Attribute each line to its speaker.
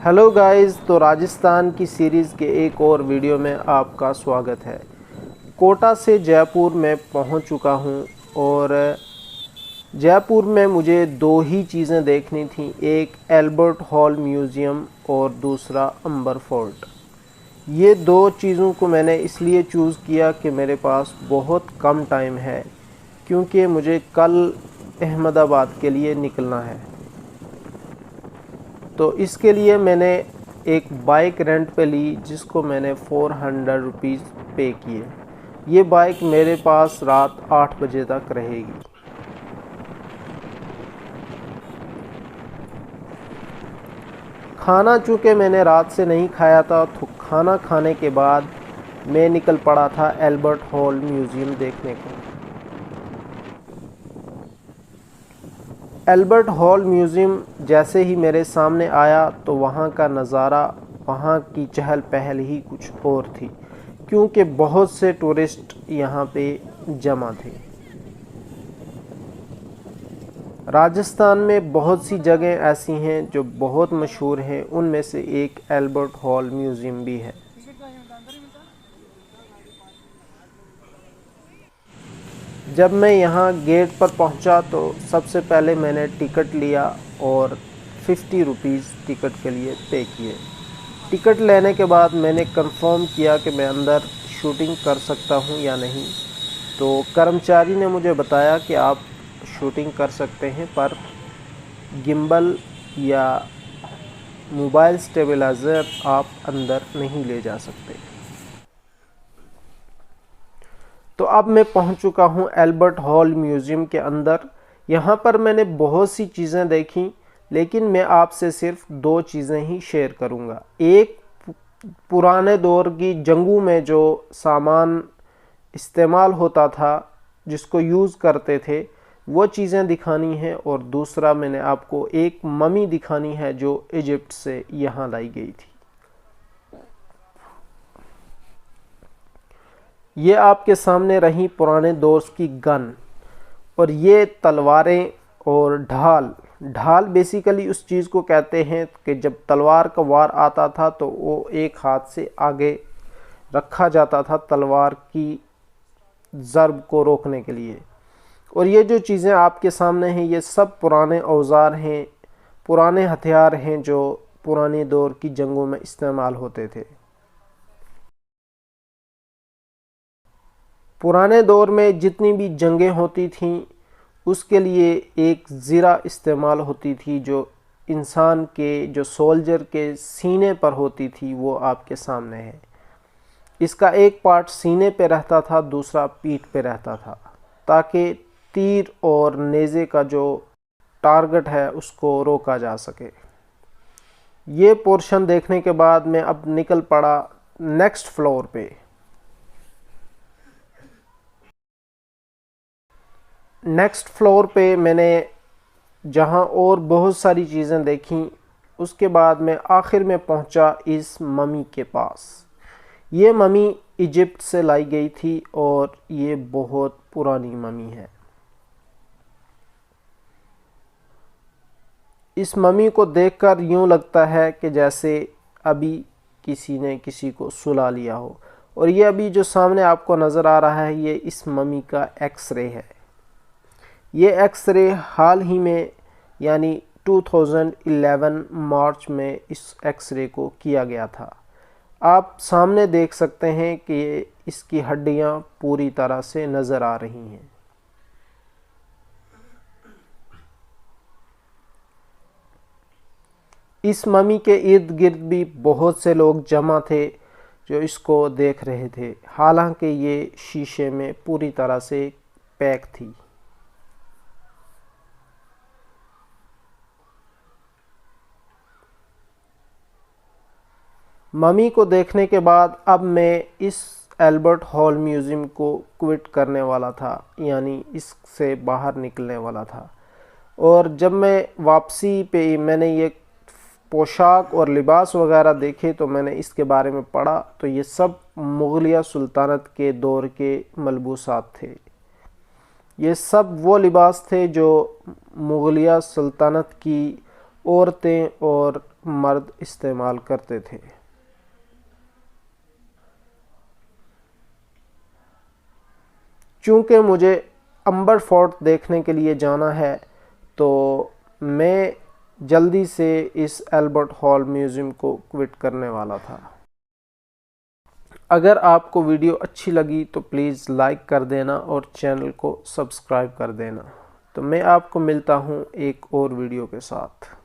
Speaker 1: Hello guys, तो राजस्थान की series के एक और वीडियो में आपका स्वागत है। कोटा से जयपुर में पहुंच चुका हूं और जयपुर में मुझे दो ही चीज़ें देखनी थी, एक एल्बर्ट हॉल म्यूज़ियम और दूसरा अंबर फोर्ट। ये दो चीज़ों को मैंने इसलिए चूज़ किया कि मेरे पास बहुत कम टाइम है, क्योंकि मुझे कल अहमदाबाद के लिए निकलना है। तो इसके लिए मैंने एक बाइक रेंट पे ली, जिसको मैंने 400 रुपीज़ पे किए। ये बाइक मेरे पास रात 8 बजे तक रहेगी। खाना चूँकि मैंने रात से नहीं खाया था, तो खाना खाने के बाद मैं निकल पड़ा था एल्बर्ट हॉल म्यूज़ियम देखने को। एल्बर्ट हॉल म्यूज़ियम जैसे ही मेरे सामने आया तो वहाँ का नज़ारा, वहाँ की चहल पहल ही कुछ और थी, क्योंकि बहुत से टूरिस्ट यहाँ पे जमा थे। राजस्थान में बहुत सी जगह ऐसी हैं जो बहुत मशहूर हैं, उनमें से एक एल्बर्ट हॉल म्यूज़ियम भी है। जब मैं यहाँ गेट पर पहुँचा तो सबसे पहले मैंने टिकट लिया और 50 रुपीज़ टिकट के लिए पे किए। टिकट लेने के बाद मैंने कंफर्म किया कि मैं अंदर शूटिंग कर सकता हूँ या नहीं। तो कर्मचारी ने मुझे बताया कि आप शूटिंग कर सकते हैं, पर गिम्बल या मोबाइल स्टेबलाइज़र आप अंदर नहीं ले जा सकते। तो अब मैं पहुंच चुका हूं एल्बर्ट हॉल म्यूज़ियम के अंदर। यहां पर मैंने बहुत सी चीज़ें देखी, लेकिन मैं आपसे सिर्फ दो चीज़ें ही शेयर करूंगा। एक, पुराने दौर की जंगों में जो सामान इस्तेमाल होता था, जिसको यूज़ करते थे, वो चीज़ें दिखानी है। और दूसरा, मैंने आपको एक ममी दिखानी है जो इजिप्ट से यहाँ लाई गई थी। ये आपके सामने रही पुराने दौर की गन, और ये तलवारें और ढाल बेसिकली उस चीज़ को कहते हैं कि जब तलवार का वार आता था तो वो एक हाथ से आगे रखा जाता था तलवार की ज़र्ब को रोकने के लिए। और ये जो चीज़ें आपके सामने हैं, ये सब पुराने औजार हैं, पुराने हथियार हैं जो पुराने दौर की जंगों में इस्तेमाल होते थे। पुराने दौर में जितनी भी जंगें होती थीं, उसके लिए एक ज़िरा इस्तेमाल होती थी, जो इंसान के, जो सोल्जर के सीने पर होती थी, वो आपके सामने है। इसका एक पार्ट सीने पे रहता था, दूसरा पीठ पे रहता था, ताकि तीर और नेज़े का जो टारगेट है उसको रोका जा सके। ये पोर्शन देखने के बाद मैं अब निकल पड़ा नेक्स्ट फ्लोर पे। नेक्स्ट फ्लोर पे मैंने जहाँ और बहुत सारी चीज़ें देखी, उसके बाद मैं आखिर में पहुँचा इस ममी के पास। ये ममी इजिप्ट से लाई गई थी और ये बहुत पुरानी ममी है। इस ममी को देखकर यूँ लगता है कि जैसे अभी किसी ने किसी को सुला लिया हो। और ये अभी जो सामने आपको नज़र आ रहा है, ये इस ममी का एक्सरे है। ये एक्सरे हाल ही में, यानी 2011 मार्च में इस एक्सरे को किया गया था। आप सामने देख सकते हैं कि इसकी हड्डियां पूरी तरह से नज़र आ रही हैं। इस ममी के इर्द गिर्द भी बहुत से लोग जमा थे जो इसको देख रहे थे, हालांकि ये शीशे में पूरी तरह से पैक थी। ममी को देखने के बाद अब मैं इस एल्बर्ट हॉल म्यूज़ियम को क्विट करने वाला था, यानी इससे बाहर निकलने वाला था। और जब मैं वापसी पे मैंने ये पोशाक और लिबास वगैरह देखे, तो मैंने इसके बारे में पढ़ा, तो ये सब मुग़लिया सुल्तानत के दौर के मलबूसात थे। ये सब वो लिबास थे जो मुग़लिया सुल्तानत की औरतें और मर्द इस्तेमाल करते थे। चूँकि मुझे अंबर फोर्ट देखने के लिए जाना है तो मैं जल्दी से इस एल्बर्ट हॉल म्यूज़ियम को क्विट करने वाला था। अगर आपको वीडियो अच्छी लगी तो प्लीज़ लाइक कर देना और चैनल को सब्सक्राइब कर देना। तो मैं आपको मिलता हूँ एक और वीडियो के साथ।